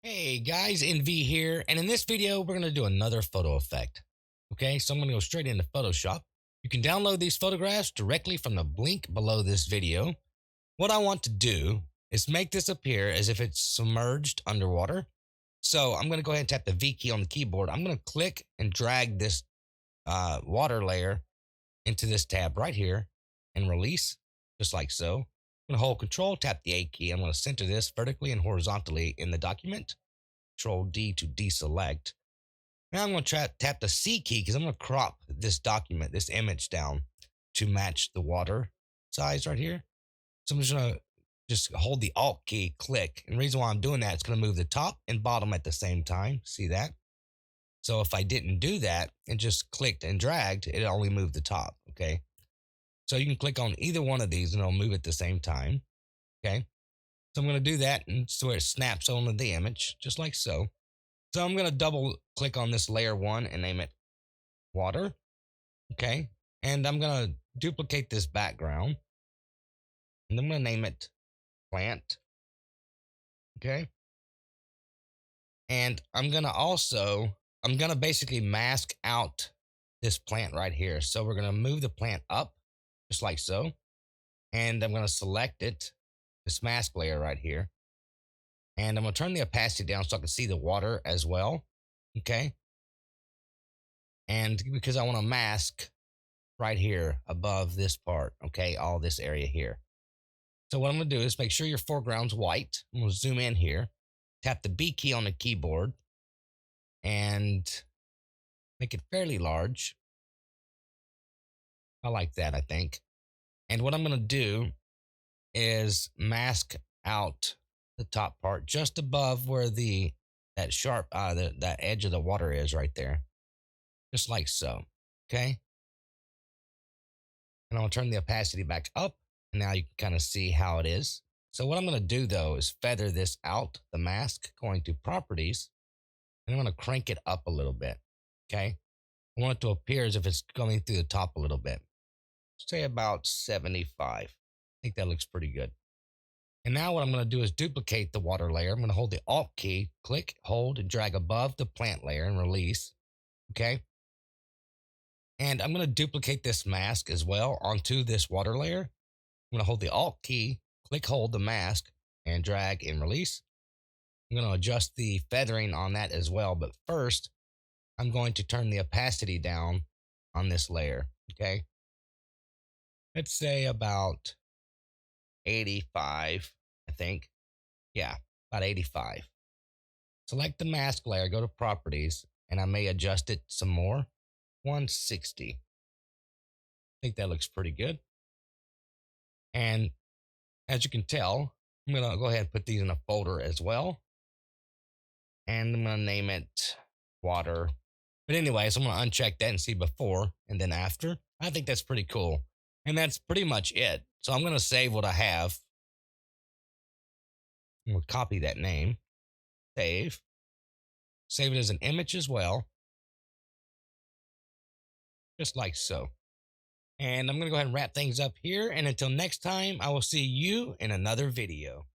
Hey guys, NV here, and in this video, we're going to do another photo effect. Okay, so I'm going to go straight into Photoshop. You can download these photographs directly from the link below this video. What I want to do is make this appear as if it's submerged underwater. So I'm going to go ahead and tap the V key on the keyboard. I'm going to click and drag this water layer into this tab right here and release, just like so. I'm going to hold Control, tap the A key. I'm going to center this vertically and horizontally in the document. Control D to deselect. Now I'm going to tap the C key because I'm going to crop this document, this image down to match the water size right here. So I'm just going to hold the Alt key, click. And the reason why I'm doing that, it's going to move the top and bottom at the same time. See that? So if I didn't do that and just clicked and dragged, it only moved the top. Okay. So you can click on either one of these and it'll move at the same time. Okay. So I'm going to do that and so it snaps onto the image, just like so. So I'm going to double click on this layer one and name it water. Okay. And I'm going to duplicate this background. And I'm going to name it plant. Okay. And I'm going to basically mask out this plant right here. So we're going to move the plant up, just like so. And I'm going to select it, this mask layer right here. And I'm going to turn the opacity down so I can see the water as well. Okay. And because I want to mask right here above this part. Okay. All this area here. So what I'm going to do is make sure your foreground's white. I'm going to zoom in here, tap the B key on the keyboard and make it fairly large. I like that, I think. And what I'm going to do is mask out the top part just above where that sharp that edge of the water is right there, just like so. Okay, and I'll turn the opacity back up, and now you can kind of see how it is. So what I'm going to do though is feather this out, the mask, going to properties, and I'm going to crank it up a little bit. Okay, I want it to appear as if it's going through the top a little bit, say about 75. I think that looks pretty good. And now what I'm going to do is duplicate the water layer. I'm going to hold the Alt key, click, hold, and drag above the plant layer and release. Okay. And I'm going to duplicate this mask as well onto this water layer. I'm going to hold the Alt key, click, hold the mask, and drag and release. I'm going to adjust the feathering on that as well. But first, I'm going to turn the opacity down on this layer. Okay. Let's say about 85. I think. Yeah, about 85. Select the mask layer, go to properties, and I may adjust it some more. 160. I think that looks pretty good. And as you can tell, I'm going to go ahead and put these in a folder as well. And I'm going to name it water. But anyway, so I'm going to uncheck that and see before and then after. I think that's pretty cool. And that's pretty much it. So I'm going to save what I have. We'll copy that name, save it as an image as well, just like so. And I'm going to go ahead and wrap things up here. And until next time, I will see you in another video.